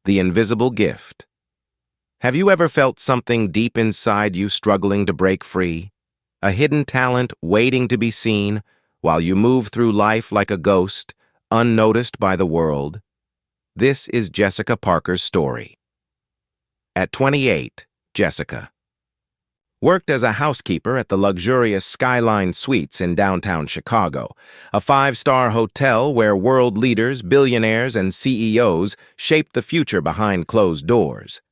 The invisible gift. Have you ever felt something deep inside you struggling to break free? A hidden talent waiting to be seen while you move through life like a ghost, unnoticed by the world? This is Jessica Parker's story. At 28, Jessica worked as a housekeeper at the luxurious Skyline Suites in downtown Chicago, a five-star hotel where world leaders, billionaires, and CEOs shaped the future behind closed doors.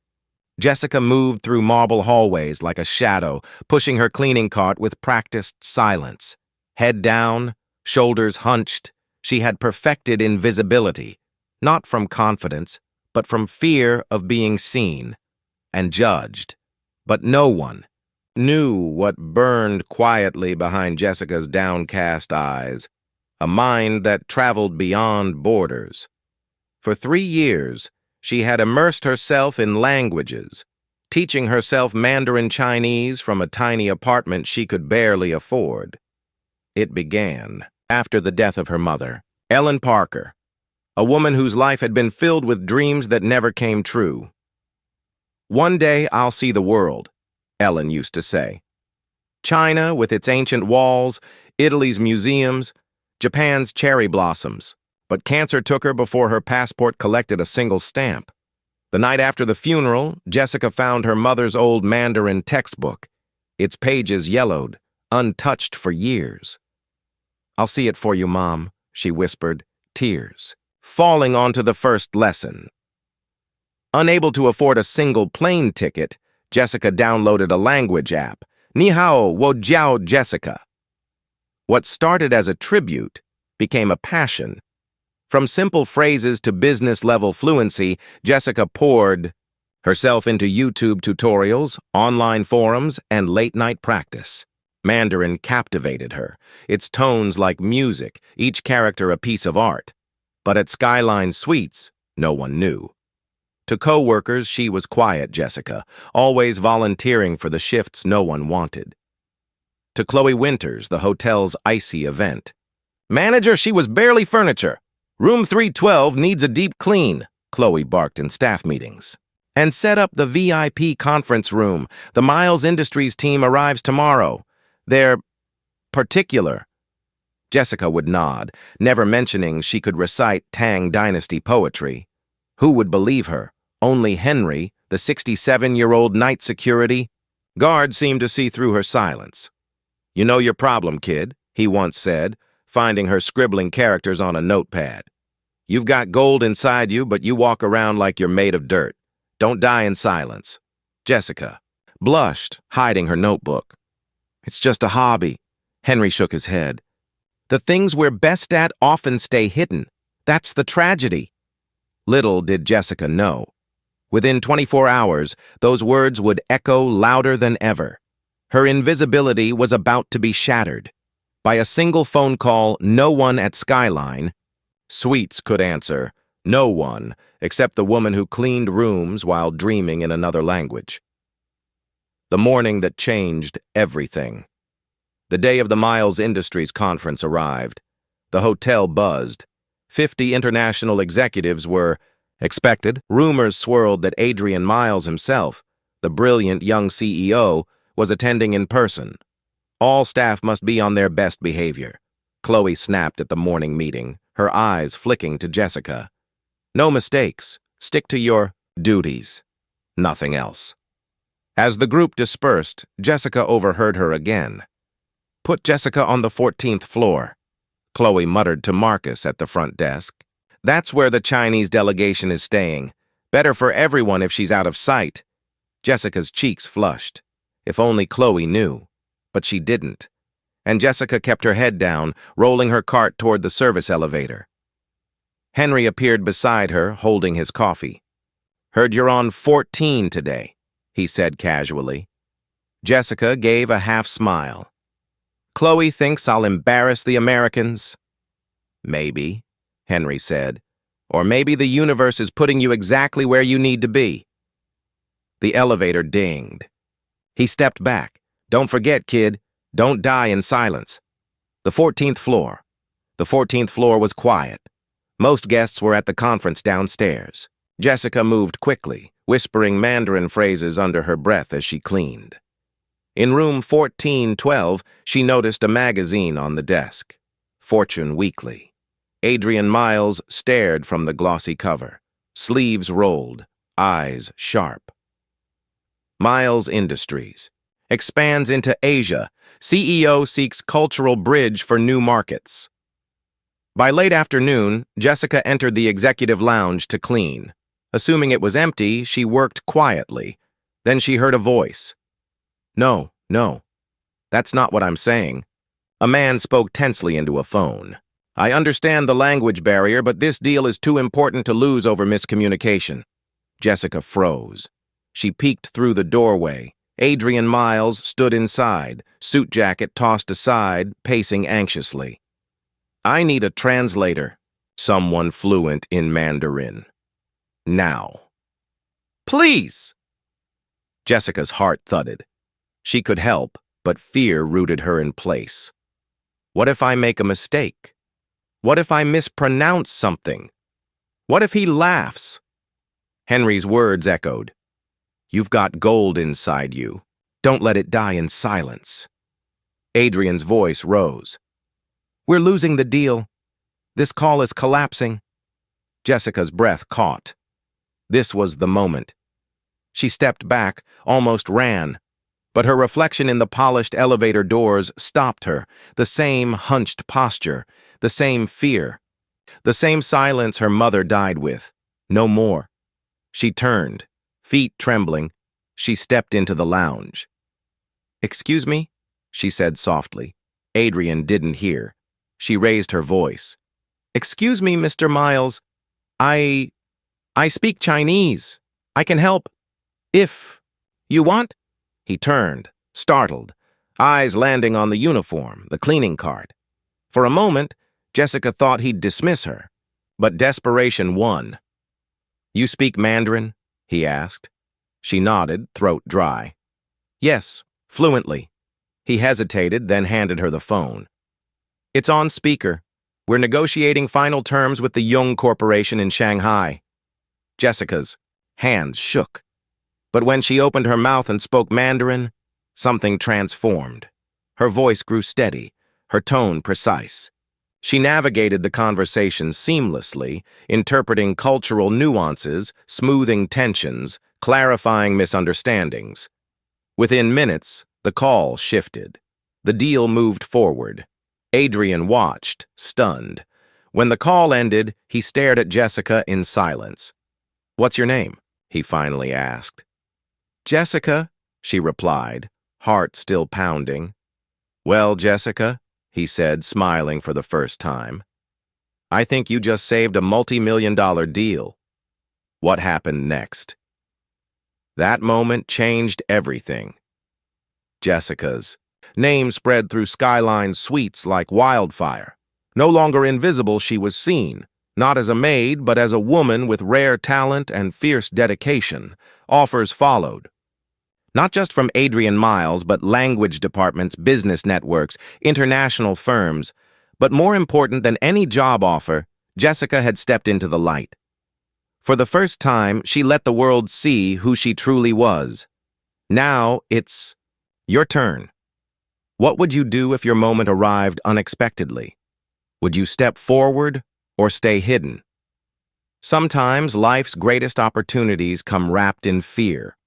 Jessica moved through marble hallways like a shadow, pushing her cleaning cart with practiced silence. Head down, shoulders hunched, she had perfected invisibility, not from confidence, but from fear of being seen and judged. But no one knew what burned quietly behind Jessica's downcast eyes, a mind that traveled beyond borders. For 3 years, she had immersed herself in languages, teaching herself Mandarin Chinese from a tiny apartment she could barely afford. It began after the death of her mother, Ellen Parker, a woman whose life had been filled with dreams that never came true. "One day I'll see the world," Ellen used to say. China with its ancient walls, Italy's museums, Japan's cherry blossoms. But cancer took her before her passport collected a single stamp. The night after the funeral, Jessica found her mother's old Mandarin textbook, its pages yellowed, untouched for years. "I'll see it for you, Mom," she whispered, tears falling onto the first lesson. Unable to afford a single plane ticket, Jessica downloaded a language app, Ni hao wo jiao Jessica. What started as a tribute became a passion. From simple phrases to business-level fluency, Jessica poured herself into YouTube tutorials, online forums, and late-night practice. Mandarin captivated her, its tones like music, each character a piece of art. But at Skyline Suites, no one knew. To co-workers, she was quiet Jessica, always volunteering for the shifts no one wanted. To Chloe Winters, the hotel's icy event. "Manager, she was barely furniture. Room 312 needs a deep clean," Chloe barked in staff meetings. "And set up the VIP conference room. The Miles Industries team arrives tomorrow. They're particular." Jessica would nod, never mentioning she could recite Tang Dynasty poetry. Who would believe her? Only Henry, the 67-year-old night security guard, seemed to see through her silence. "You know your problem, kid," he once said, finding her scribbling characters on a notepad. "You've got gold inside you, but you walk around like you're made of dirt. Don't die in silence." Jessica blushed, hiding her notebook. "It's just a hobby." Henry shook his head. "The things we're best at often stay hidden. That's the tragedy." Little did Jessica know. Within 24 hours, those words would echo louder than ever. Her invisibility was about to be shattered. By a single phone call, no one at Skyline Suites could answer. No one, except the woman who cleaned rooms while dreaming in another language. The morning that changed everything. The day of the Miles Industries conference arrived. The hotel buzzed. 50 international executives were expected. Rumors swirled that Adrian Miles himself, the brilliant young CEO, was attending in person. All staff must be on their best behavior. Chloe snapped at the morning meeting, her eyes flicking to Jessica. "No mistakes. Stick to your duties. Nothing else." As the group dispersed, Jessica overheard her again. "Put Jessica on the 14th floor," Chloe muttered to Marcus at the front desk. "That's where the Chinese delegation is staying. Better for everyone if she's out of sight." Jessica's cheeks flushed. If only Chloe knew. But she didn't. And Jessica kept her head down, rolling her cart toward the service elevator. Henry appeared beside her, holding his coffee. "Heard you're on 14 today," he said casually. Jessica gave a half smile. "Chloe thinks I'll embarrass the Americans." "Maybe," Henry said. "Or maybe the universe is putting you exactly where you need to be." The elevator dinged. He stepped back. "Don't forget, kid, don't die in silence." The 14th floor. The 14th floor was quiet. Most guests were at the conference downstairs. Jessica moved quickly, whispering Mandarin phrases under her breath as she cleaned. In room 1412, she noticed a magazine on the desk, Fortune Weekly. Adrian Miles stared from the glossy cover, sleeves rolled, eyes sharp. Miles Industries expands into Asia. CEO seeks cultural bridge for new markets. By late afternoon, Jessica entered the executive lounge to clean. Assuming it was empty, she worked quietly. Then she heard a voice. No, that's not what I'm saying. A man spoke tensely into a phone. I understand the language barrier, but this deal is too important to lose over miscommunication. Jessica froze. She peeked through the doorway. Adrian Miles stood inside, suit jacket tossed aside, pacing anxiously. I need a translator, someone fluent in Mandarin. Now. Please! Jessica's heart thudded. She could help, but fear rooted her in place. What if I make a mistake? What if I mispronounce something? What if he laughs? Henry's words echoed. You've got gold inside you. Don't let it die in silence. Adrian's voice rose. We're losing the deal. This call is collapsing. Jessica's breath caught. This was the moment. She stepped back, almost ran. But her reflection in the polished elevator doors stopped her, the same hunched posture, the same fear, the same silence her mother died with. No more. She turned, feet trembling. She stepped into the lounge. Excuse me, she said softly. Adrian didn't hear. She raised her voice. Excuse me, Mr. Miles. I speak Chinese. I can help. If you want. He turned, startled, eyes landing on the uniform, the cleaning cart. For a moment, Jessica thought he'd dismiss her, but desperation won. You speak Mandarin? He asked. She nodded, throat dry. Yes, fluently. He hesitated, then handed her the phone. It's on speaker. We're negotiating final terms with the Jung Corporation in Shanghai. Jessica's hands shook. But when she opened her mouth and spoke Mandarin, something transformed. Her voice grew steady, her tone precise. She navigated the conversation seamlessly, interpreting cultural nuances, smoothing tensions, clarifying misunderstandings. Within minutes, the call shifted. The deal moved forward. Adrian watched, stunned. When the call ended, he stared at Jessica in silence. What's your name? He finally asked. Jessica, she replied, heart still pounding. Well, Jessica, he said, smiling for the first time. I think you just saved a multi-million-dollar deal. What happened next? That moment changed everything. Jessica's name spread through Skyline Suites like wildfire. No longer invisible, she was seen, not as a maid, but as a woman with rare talent and fierce dedication. Offers followed. Not just from Adrian Miles, but language departments, business networks, international firms. But more important than any job offer, Jessica had stepped into the light. For the first time, she let the world see who she truly was. Now it's your turn. What would you do if your moment arrived unexpectedly? Would you step forward or stay hidden? Sometimes life's greatest opportunities come wrapped in fear.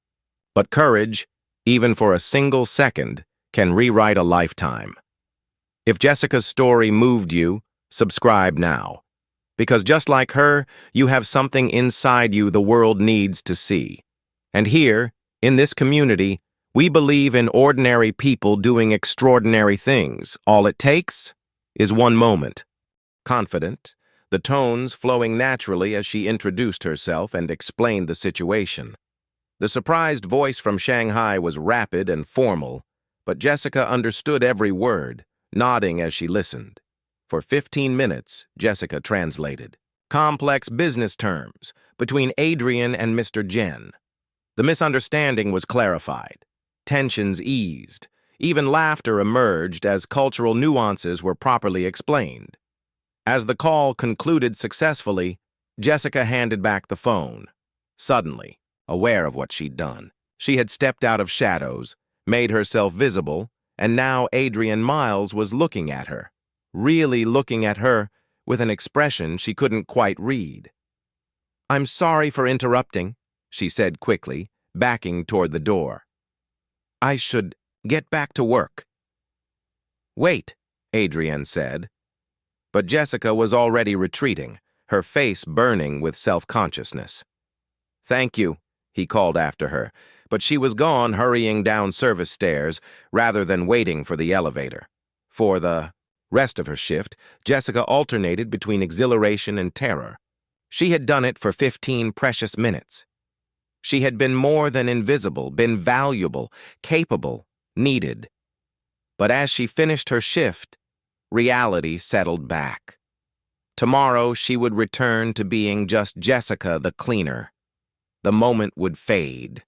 But courage, even for a single second, can rewrite a lifetime. If Jessica's story moved you, subscribe now. Because just like her, you have something inside you the world needs to see. And here, in this community, we believe in ordinary people doing extraordinary things. All it takes is one moment. Confident, the tones flowing naturally as she introduced herself and explained the situation. The surprised voice from Shanghai was rapid and formal, but Jessica understood every word, nodding as she listened. For 15 minutes, Jessica translated. Complex business terms between Adrian and Mr. Jen. The misunderstanding was clarified. Tensions eased. Even laughter emerged as cultural nuances were properly explained. As the call concluded successfully, Jessica handed back the phone. Suddenly, aware of what she'd done, she had stepped out of shadows, made herself visible, and now Adrian Miles was looking at her, really looking at her, with an expression she couldn't quite read. "I'm sorry for interrupting," she said quickly, backing toward the door. "I should get back to work." "Wait," Adrian said. But Jessica was already retreating, her face burning with self-consciousness. "Thank you," he called after her, but she was gone, hurrying down service stairs rather than waiting for the elevator. For the rest of her shift, Jessica alternated between exhilaration and terror. She had done it for 15 precious minutes. She had been more than invisible, been valuable, capable, needed. But as she finished her shift, reality settled back. Tomorrow she would return to being just Jessica the cleaner. The moment would fade.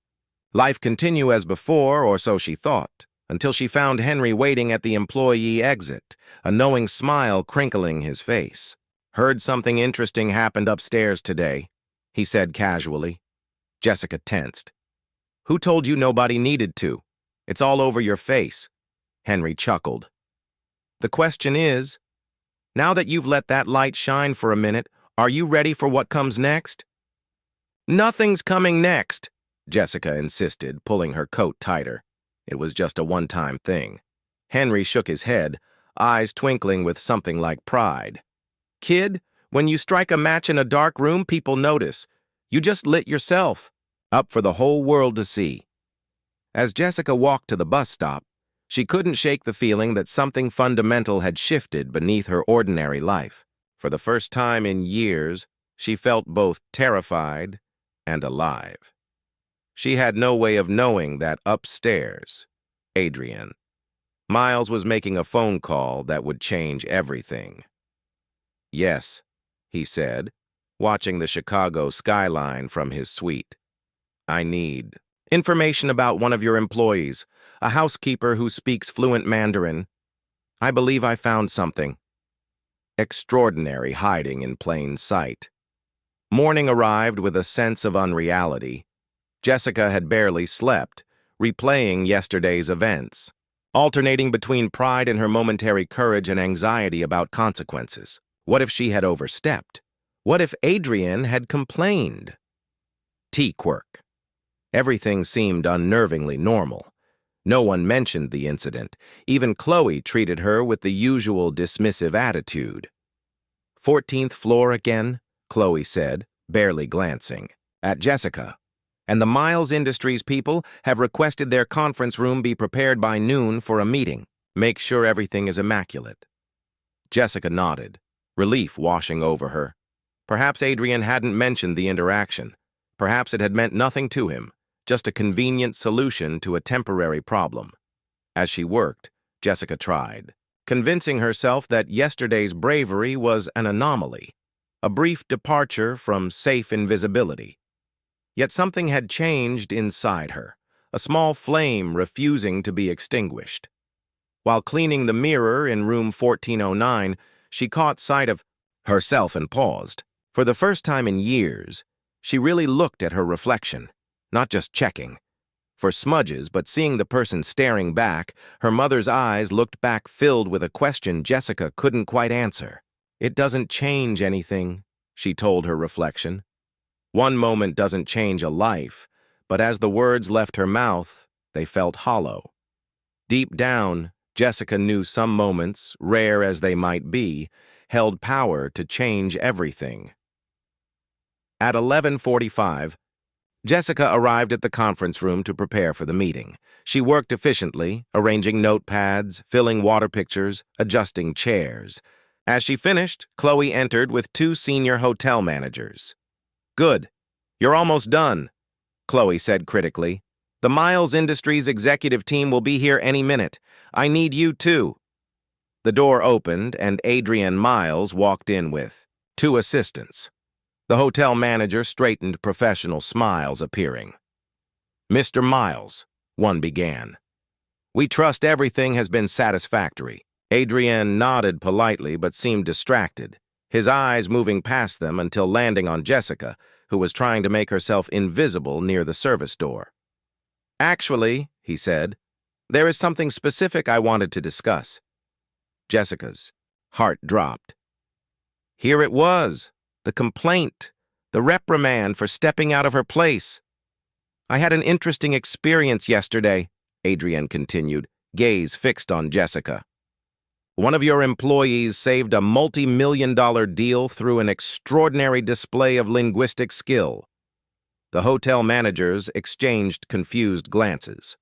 Life continue as before, or so she thought, until she found Henry waiting at the employee exit, a knowing smile crinkling his face. "Heard something interesting happened upstairs today," he said casually. Jessica tensed. "Who told you nobody needed to? It's all over your face." Henry chuckled. "The question is, now that you've let that light shine for a minute, are you ready for what comes next?" "Nothing's coming next," Jessica insisted, pulling her coat tighter. It was just a one-time thing. Henry shook his head, eyes twinkling with something like pride. "Kid, when you strike a match in a dark room, people notice. You just lit yourself, up for the whole world to see." As Jessica walked to the bus stop, she couldn't shake the feeling that something fundamental had shifted beneath her ordinary life. For the first time in years, she felt both terrified and alive. She had no way of knowing that upstairs, Adrian Miles was making a phone call that would change everything. "Yes," he said, watching the Chicago skyline from his suite. "I need information about one of your employees, a housekeeper who speaks fluent Mandarin. I believe I found something extraordinary hiding in plain sight." Morning arrived with a sense of unreality. Jessica had barely slept, replaying yesterday's events, alternating between pride in her momentary courage and anxiety about consequences. What if she had overstepped? What if Adrian had complained? Tea-quirk. Everything seemed unnervingly normal. No one mentioned the incident. Even Chloe treated her with the usual dismissive attitude. "14th floor again?" Chloe said, barely glancing at Jessica. "And the Miles Industries people have requested their conference room be prepared by noon for a meeting. Make sure everything is immaculate." Jessica nodded, relief washing over her. Perhaps Adrian hadn't mentioned the interaction. Perhaps it had meant nothing to him, just a convenient solution to a temporary problem. As she worked, Jessica tried, convincing herself that yesterday's bravery was an anomaly, a brief departure from safe invisibility. Yet something had changed inside her, a small flame refusing to be extinguished. While cleaning the mirror in room 1409, she caught sight of herself and paused. For the first time in years, she really looked at her reflection, not just checking for smudges, but seeing the person staring back. Her mother's eyes looked back, filled with a question Jessica couldn't quite answer. "It doesn't change anything," she told her reflection. One moment doesn't change a life, but as the words left her mouth, they felt hollow. Deep down, Jessica knew some moments, rare as they might be, held power to change everything. At 11:45, Jessica arrived at the conference room to prepare for the meeting. She worked efficiently, arranging notepads, filling water pitchers, adjusting chairs. As she finished, Chloe entered with 2 senior hotel managers. "Good. You're almost done," Chloe said critically. "The Miles Industries executive team will be here any minute. I need you too." The door opened and Adrian Miles walked in with 2 assistants. The hotel manager straightened, professional smiles appearing. "Mr. Miles," one began. "We trust everything has been satisfactory." Adrian nodded politely but seemed distracted, his eyes moving past them until landing on Jessica, who was trying to make herself invisible near the service door. "Actually," he said, "there is something specific I wanted to discuss." Jessica's heart dropped. Here it was, the complaint, the reprimand for stepping out of her place. "I had an interesting experience yesterday," Adrienne continued, gaze fixed on Jessica. "One of your employees saved a multi-million-dollar deal through an extraordinary display of linguistic skill." The hotel managers exchanged confused glances.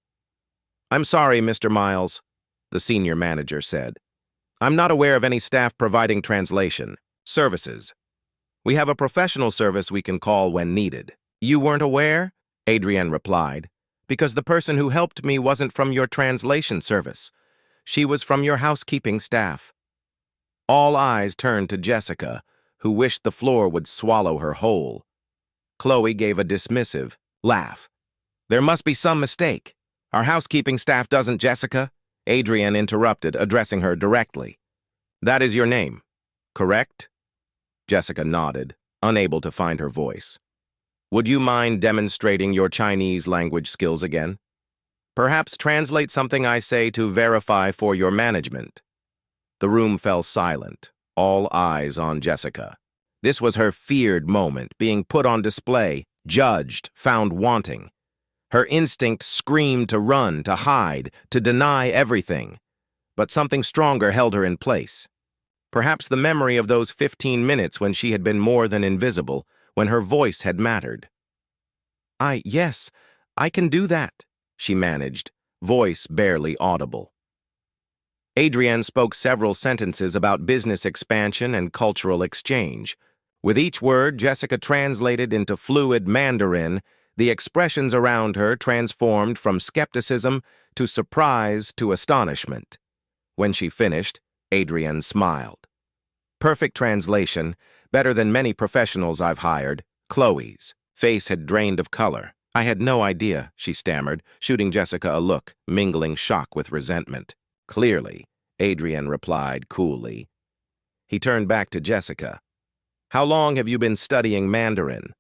"I'm sorry, Mr. Miles," the senior manager said. "I'm not aware of any staff providing translation services. We have a professional service we can call when needed." "You weren't aware?" Adrienne replied. "Because the person who helped me wasn't from your translation service. She was from your housekeeping staff." All eyes turned to Jessica, who wished the floor would swallow her whole. Chloe gave a dismissive laugh. "There must be some mistake. Our housekeeping staff doesn't, Jessica," Adrienne interrupted, addressing her directly. "That is your name, correct?" Jessica nodded, unable to find her voice. "Would you mind demonstrating your Chinese language skills again? Perhaps translate something I say to verify for your management." The room fell silent, all eyes on Jessica. This was her feared moment, being put on display, judged, found wanting. Her instinct screamed to run, to hide, to deny everything. But something stronger held her in place. Perhaps the memory of those 15 minutes when she had been more than invisible, when her voice had mattered. Yes, I can do that," she managed, voice barely audible. Adrienne spoke several sentences about business expansion and cultural exchange. With each word Jessica translated into fluid Mandarin, the expressions around her transformed from skepticism to surprise to astonishment. When she finished, Adrienne smiled. "Perfect translation, better than many professionals I've hired." Chloe's face had drained of color. "I had no idea," she stammered, shooting Jessica a look, mingling shock with resentment. "Clearly," Adrienne replied coolly. He turned back to Jessica. "How long have you been studying Mandarin?"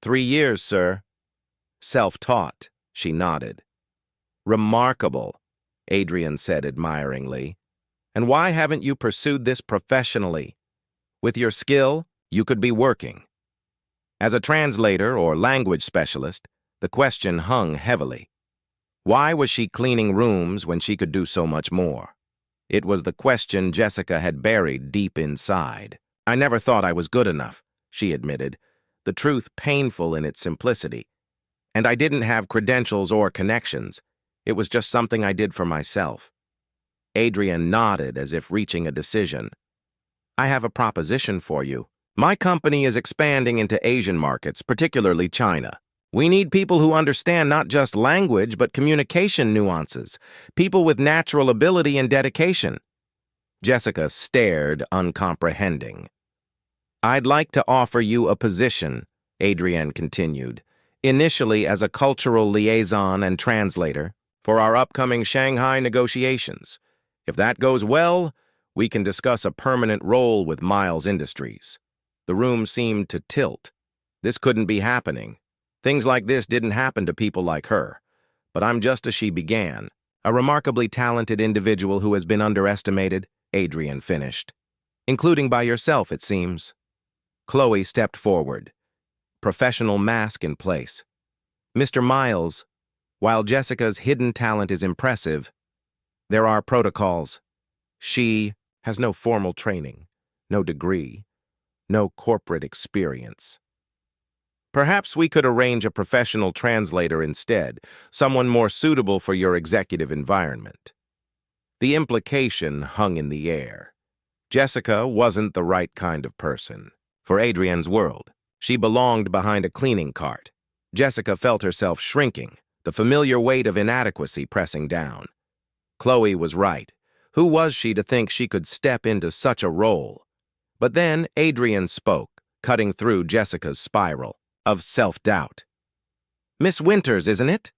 3 years, sir." "Self-taught," she nodded. "Remarkable," Adrienne said admiringly. "And why haven't you pursued this professionally? With your skill, you could be working." As a translator or language specialist, the question hung heavily. Why was she cleaning rooms when she could do so much more? It was the question Jessica had buried deep inside. "I never thought I was good enough," she admitted, the truth painful in its simplicity. "And I didn't have credentials or connections. It was just something I did for myself." Adrienne nodded as if reaching a decision. "I have a proposition for you. My company is expanding into Asian markets, particularly China. We need people who understand not just language, but communication nuances, people with natural ability and dedication." Jessica stared, uncomprehending. "I'd like to offer you a position," Adrienne continued, "initially as a cultural liaison and translator for our upcoming Shanghai negotiations. If that goes well, we can discuss a permanent role with Miles Industries." The room seemed to tilt. This couldn't be happening. Things like this didn't happen to people like her. But I'm just as she began, a remarkably talented individual who has been underestimated, Adrienne finished. "Including by yourself, it seems." Chloe stepped forward, professional mask in place. "Mr. Miles, while Jessica's hidden talent is impressive, there are protocols. She has no formal training, no degree, no corporate experience. Perhaps we could arrange a professional translator instead, someone more suitable for your executive environment." The implication hung in the air. Jessica wasn't the right kind of person for Adrienne's world. She belonged behind a cleaning cart. Jessica felt herself shrinking, the familiar weight of inadequacy pressing down. Chloe was right. Who was she to think she could step into such a role? But then Adrienne spoke, cutting through Jessica's spiral of self-doubt. "Miss Winters, isn't it?"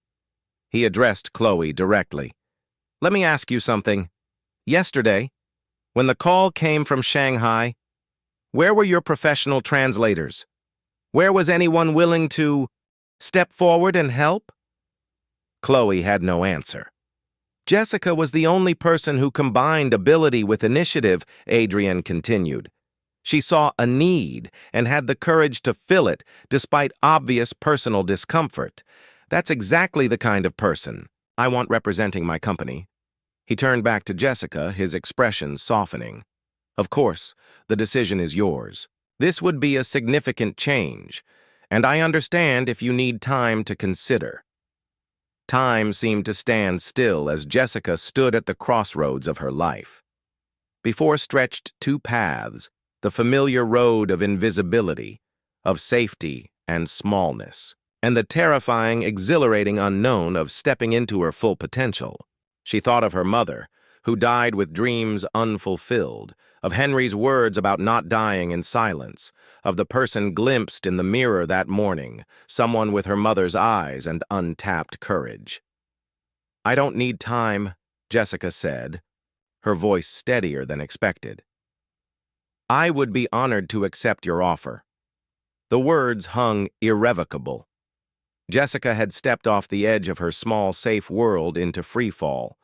He addressed Chloe directly. "Let me ask you something. Yesterday, when the call came from Shanghai, where were your professional translators?" Where was anyone willing to step forward and help? Chloe had no answer. Jessica was the only person who combined ability with initiative, Adrian continued. She saw a need and had the courage to fill it despite obvious personal discomfort. That's exactly the kind of person I want representing my company. He turned back to Jessica, his expression softening. Of course, the decision is yours. This would be a significant change, and I understand if you need time to consider. Time seemed to stand still as Jessica stood at the crossroads of her life. Before stretched two paths, the familiar road of invisibility, of safety and smallness, and the terrifying, exhilarating unknown of stepping into her full potential. She thought of her mother, who died with dreams unfulfilled, of Henry's words about not dying in silence, of the person glimpsed in the mirror that morning, someone with her mother's eyes and untapped courage. "I don't need time," Jessica said, her voice steadier than expected. "I would be honored to accept your offer." The words hung irrevocable. Jessica had stepped off the edge of her small, safe world into free fall.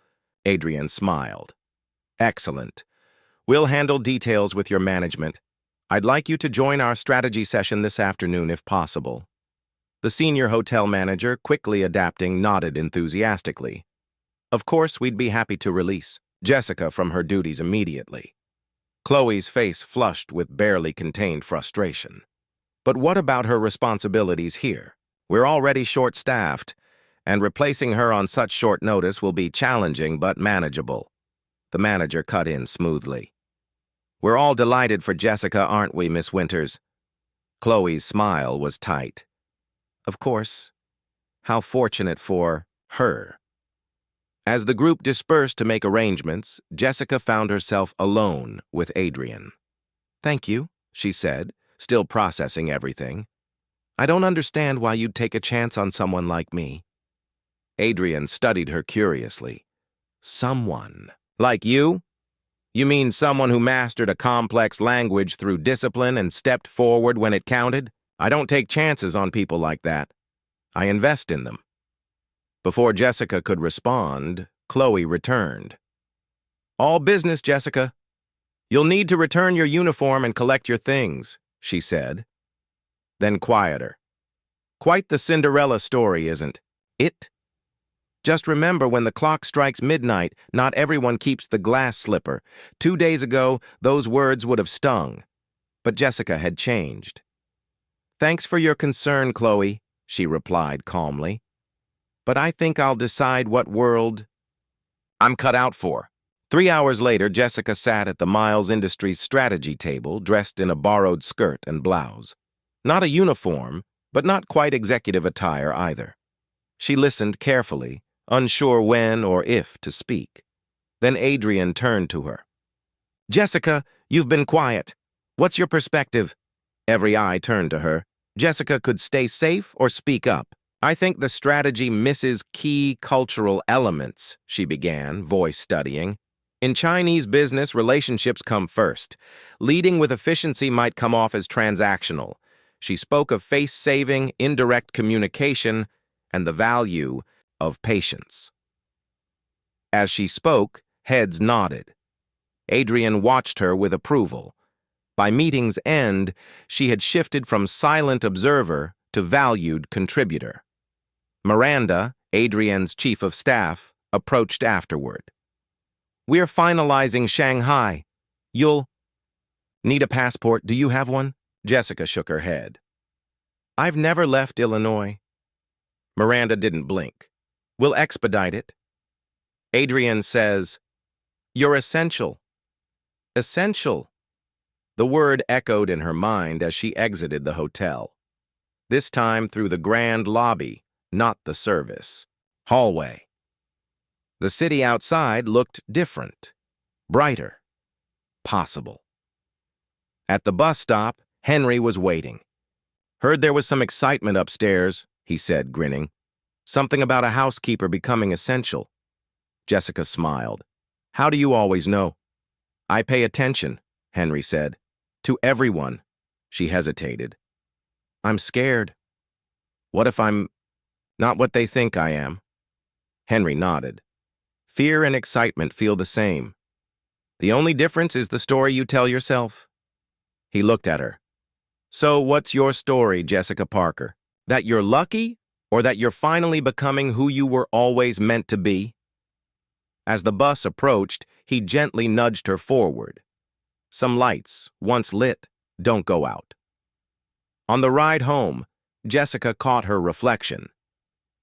Adrian smiled. "Excellent. We'll handle details with your management. I'd like you to join our strategy session this afternoon if possible." The senior hotel manager, quickly adapting, nodded enthusiastically. "Of course, we'd be happy to release Jessica from her duties immediately." Chloe's face flushed with barely contained frustration. "But what about her responsibilities here? We're already short-staffed, and replacing her on such short notice will be challenging but manageable." The manager cut in smoothly. "We're all delighted for Jessica, aren't we, Miss Winters?" Chloe's smile was tight. "Of course. How fortunate for her." As the group dispersed to make arrangements, Jessica found herself alone with Adrian. "Thank you," she said, still processing everything. "I don't understand why you'd take a chance on someone like me." Adrian studied her curiously. "Someone like you? You mean someone who mastered a complex language through discipline and stepped forward when it counted? I don't take chances on people like that. I invest in them." Before Jessica could respond, Chloe returned. "All business, Jessica. You'll need to return your uniform and collect your things," she said. Then quieter. "Quite the Cinderella story, isn't it? Just remember, when the clock strikes midnight, not everyone keeps the glass slipper. 2 days ago, those words would have stung." But Jessica had changed. "Thanks for your concern, Chloe," she replied calmly. "But I think I'll decide what world I'm cut out for." 3 hours later, Jessica sat at the Miles Industries strategy table, dressed in a borrowed skirt and blouse. Not a uniform, but not quite executive attire either. She listened carefully, unsure when or if to speak. Then Adrian turned to her. "Jessica, you've been quiet. What's your perspective?" Every eye turned to her. Jessica could stay safe or speak up. "I think the strategy misses key cultural elements," she began, voice studying. "In Chinese business, relationships come first. Leading with efficiency might come off as transactional." She spoke of face-saving, indirect communication, and the value of patience. As she spoke, heads nodded. Adrian watched her with approval. By meeting's end, she had shifted from silent observer to valued contributor. Miranda, Adrian's chief of staff, approached afterward. "We're finalizing Shanghai. You'll need a passport. Do you have one?" Jessica shook her head. "I've never left Illinois." Miranda didn't blink. "We'll expedite it." Adrian says, "You're essential." Essential. The word echoed in her mind as she exited the hotel. This time through the grand lobby, not the service hallway. The city outside looked different, brighter, possible. At the bus stop, Henry was waiting. "Heard there was some excitement upstairs," he said, grinning. "Something about a housekeeper becoming essential." Jessica smiled. "How do you always know?" "I pay attention," Henry said. "To everyone." She hesitated. I'm scared. What if I'm not what they think I am? Henry nodded. Fear and excitement feel the same. The only difference is the story you tell yourself. He looked at her. So what's your story, Jessica Parker? That you're lucky, or that you're finally becoming who you were always meant to be? As the bus approached, he gently nudged her forward. Some lights, once lit, don't go out. On the ride home, Jessica caught her reflection.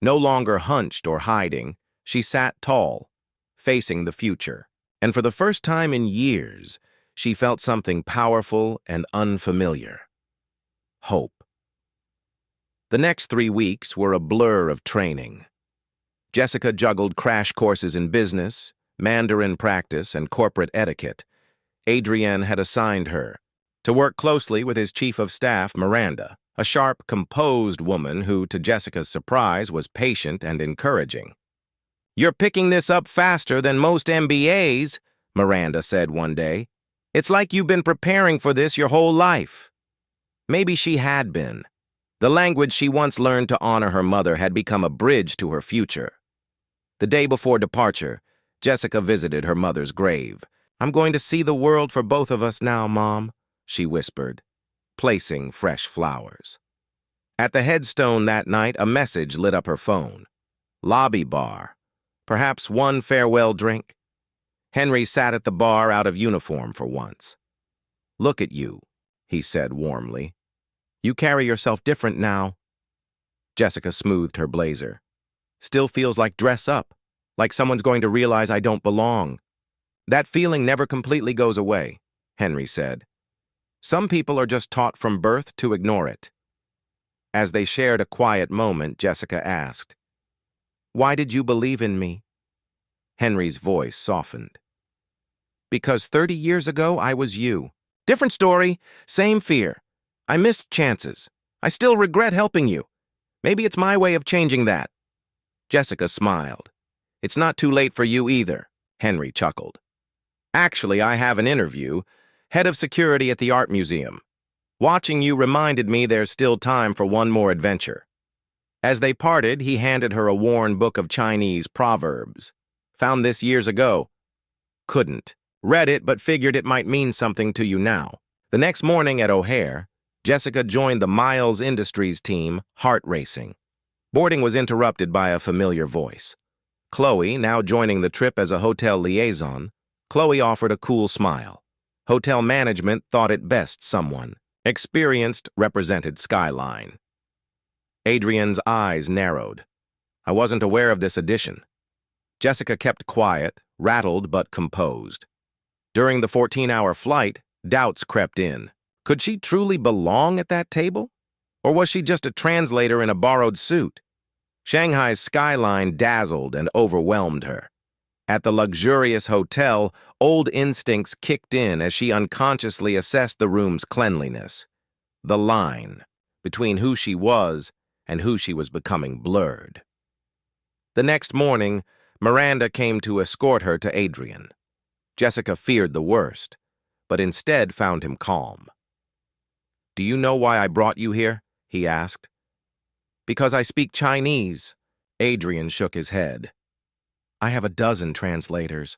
No longer hunched or hiding, she sat tall, facing the future. And for the first time in years, she felt something powerful and unfamiliar. Hope. The next 3 weeks were a blur of training. Jessica juggled crash courses in business, Mandarin practice, and corporate etiquette. Adrienne had assigned her to work closely with his chief of staff, Miranda, a sharp, composed woman who, to Jessica's surprise, was patient and encouraging. "You're picking this up faster than most MBAs," Miranda said one day. "It's like you've been preparing for this your whole life." Maybe she had been. The language she once learned to honor her mother had become a bridge to her future. The day before departure, Jessica visited her mother's grave. "I'm going to see the world for both of us now, Mom," she whispered, placing fresh flowers. At the headstone that night, a message lit up her phone. Lobby bar. Perhaps one farewell drink? Henry sat at the bar out of uniform for once. "Look at you," he said warmly. "You carry yourself different now." Jessica smoothed her blazer. "Still feels like dress up, like someone's going to realize I don't belong." "That feeling never completely goes away," Henry said. "Some people are just taught from birth to ignore it." As they shared a quiet moment, Jessica asked, "Why did you believe in me?" Henry's voice softened. "Because 30 years ago, I was you. Different story, same fear. I missed chances. I still regret helping you. Maybe it's my way of changing that." Jessica smiled. "It's not too late for you either," Henry chuckled. "Actually, I have an interview, head of security at the Art Museum. Watching you reminded me there's still time for one more adventure." As they parted, he handed her a worn book of Chinese proverbs. "Found this years ago." "Couldn't. Read it, but figured it might mean something to you now." The next morning at O'Hare, Jessica joined the Miles Industries team, heart racing. Boarding was interrupted by a familiar voice. Chloe, now joining the trip as a hotel liaison, Chloe offered a cool smile. Hotel management thought it best someone experienced represented Skyline. Adrienne's eyes narrowed. "I wasn't aware of this addition." Jessica kept quiet, rattled but composed. During the 14-hour flight, doubts crept in. Could she truly belong at that table? Or was she just a translator in a borrowed suit? Shanghai's skyline dazzled and overwhelmed her. At the luxurious hotel, old instincts kicked in as she unconsciously assessed the room's cleanliness. The line between who she was and who she was becoming blurred. The next morning, Miranda came to escort her to Adrienne. Jessica feared the worst, but instead found him calm. "Do you know why I brought you here?" he asked. "Because I speak Chinese." Adrienne shook his head. "I have a dozen translators.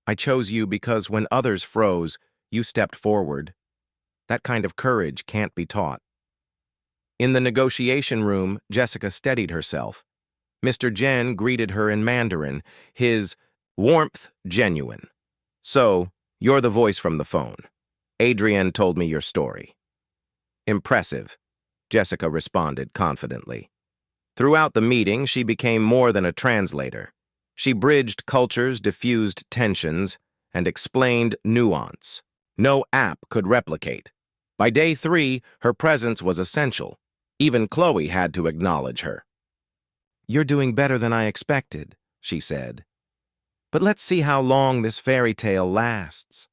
I chose you because when others froze, you stepped forward. That kind of courage can't be taught." In the negotiation room, Jessica steadied herself. Mr. Jen greeted her in Mandarin, his warmth genuine. "So, you're the voice from the phone. Adrienne told me your story." "Impressive," Jessica responded confidently. Throughout the meeting, she became more than a translator. She bridged cultures, diffused tensions, and explained nuance. No app could replicate. By day 3, her presence was essential. Even Chloe had to acknowledge her. "You're doing better than I expected," she said. "But let's see how long this fairy tale lasts."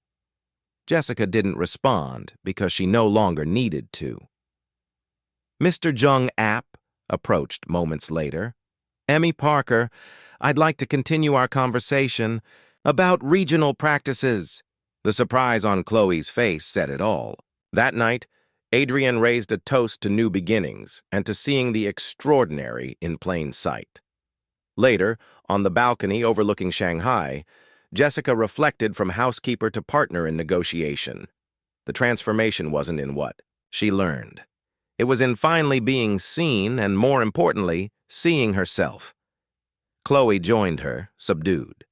Jessica didn't respond because she no longer needed to. Mr. Jung App approached moments later. "Emmy Parker, I'd like to continue our conversation about regional practices." The surprise on Chloe's face said it all. That night, Adrian raised a toast to new beginnings and to seeing the extraordinary in plain sight. Later, on the balcony overlooking Shanghai, Jessica reflected from housekeeper to partner in negotiation. The transformation wasn't in what she learned. It was in finally being seen and, more importantly, seeing herself. Chloe joined her, subdued.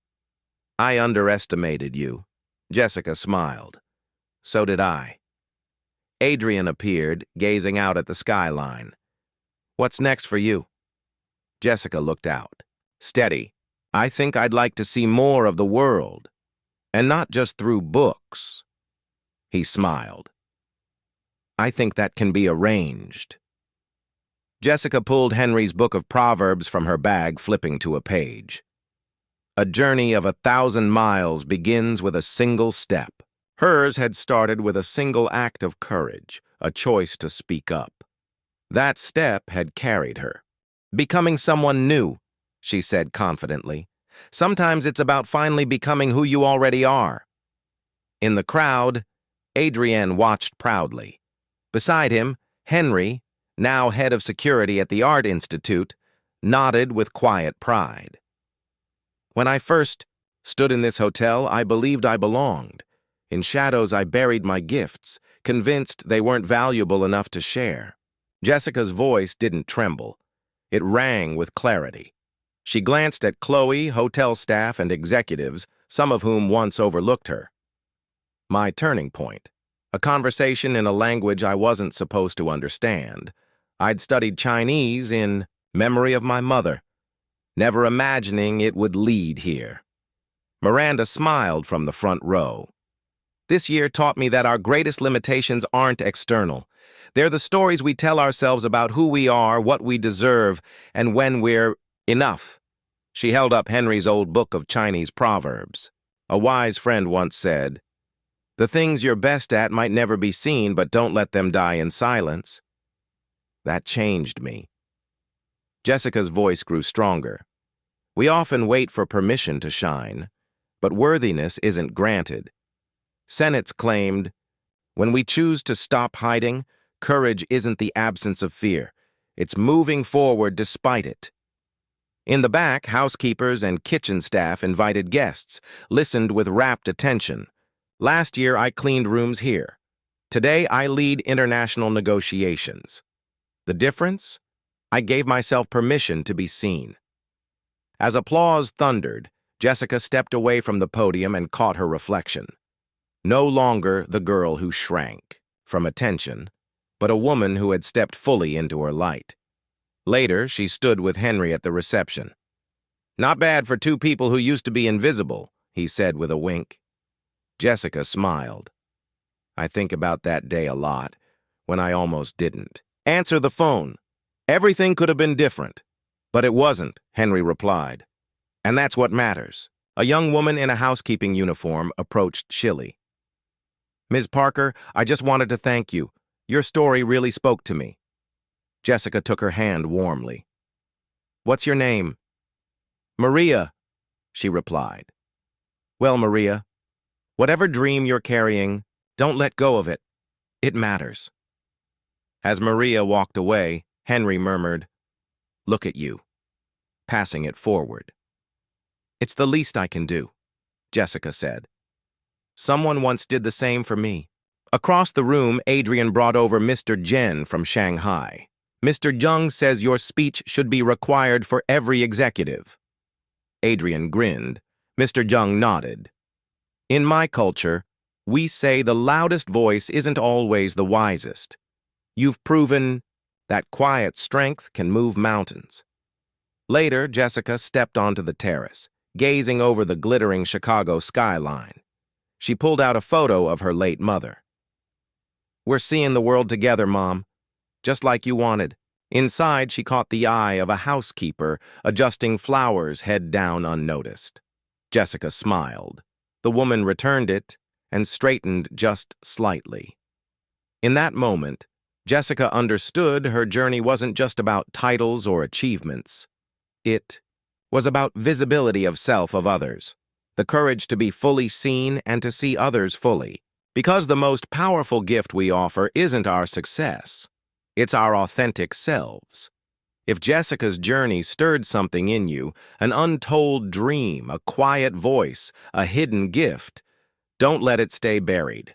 "I underestimated you." Jessica smiled. "So did I." Adrian appeared, gazing out at the skyline. "What's next for you?" Jessica looked out. "Steady. I think I'd like to see more of the world. And not just through books." He smiled. "I think that can be arranged." Jessica pulled Henry's book of Proverbs from her bag, flipping to a page. "A journey of 1,000 miles begins with a single step." Hers had started with a single act of courage, a choice to speak up. That step had carried her. "Becoming someone new," she said confidently. "Sometimes it's about finally becoming who you already are." In the crowd, Adrienne watched proudly. Beside him, Henry, now head of security at the Art Institute, nodded with quiet pride. "When I first stood in this hotel, I believed I belonged. In shadows, I buried my gifts, convinced they weren't valuable enough to share." Jessica's voice didn't tremble. It rang with clarity. She glanced at Chloe, hotel staff, and executives, some of whom once overlooked her. "My turning point. A conversation in a language I wasn't supposed to understand. I'd studied Chinese in memory of my mother, never imagining it would lead here." Miranda smiled from the front row. "This year taught me that our greatest limitations aren't external. They're the stories we tell ourselves about who we are, what we deserve, and when we're enough." She held up Henry's old book of Chinese proverbs. "A wise friend once said, 'The things you're best at might never be seen, but don't let them die in silence.'" That changed me. Jessica's voice grew stronger. "We often wait for permission to shine, but worthiness isn't granted. Seneca claimed, 'When we choose to stop hiding, courage isn't the absence of fear. It's moving forward despite it.'" In the back, housekeepers and kitchen staff invited guests, listened with rapt attention. "Last year, I cleaned rooms here. Today, I lead international negotiations. The difference? I gave myself permission to be seen." As applause thundered, Jessica stepped away from the podium and caught her reflection. No longer the girl who shrank from attention, but a woman who had stepped fully into her light. Later, she stood with Henry at the reception. "Not bad for two people who used to be invisible," he said with a wink. Jessica smiled. "I think about that day a lot, when I almost didn't. Answer the phone. Everything could have been different." "But it wasn't," Henry replied. "And that's what matters." A young woman in a housekeeping uniform approached Chili. "Ms. Parker, I just wanted to thank you. Your story really spoke to me." Jessica took her hand warmly. "What's your name?" "Maria," she replied. "Well, Maria, whatever dream you're carrying, don't let go of it. It matters." As Maria walked away, Henry murmured, "Look at you," passing it forward. "It's the least I can do," Jessica said. "Someone once did the same for me." Across the room, Adrian brought over Mr. Jen from Shanghai. "Mr. Jung says your speech should be required for every executive." Adrian grinned. Mr. Jung nodded. "In my culture, we say the loudest voice isn't always the wisest. You've proven that quiet strength can move mountains." Later, Jessica stepped onto the terrace, gazing over the glittering Chicago skyline. She pulled out a photo of her late mother. "We're seeing the world together, Mom, just like you wanted." Inside, she caught the eye of a housekeeper adjusting flowers head down unnoticed. Jessica smiled. The woman returned it and straightened just slightly. In that moment, Jessica understood her journey wasn't just about titles or achievements. It was about visibility of self of others, the courage to be fully seen and to see others fully. Because the most powerful gift we offer isn't our success. It's our authentic selves. If Jessica's journey stirred something in you, an untold dream, a quiet voice, a hidden gift, don't let it stay buried.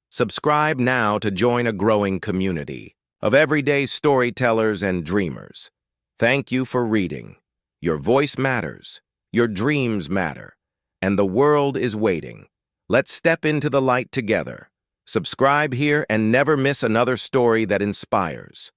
Subscribe now to join a growing community of everyday storytellers and dreamers. Thank you for reading. Your voice matters, your dreams matter, and the world is waiting. Let's step into the light together. Subscribe here and never miss another story that inspires.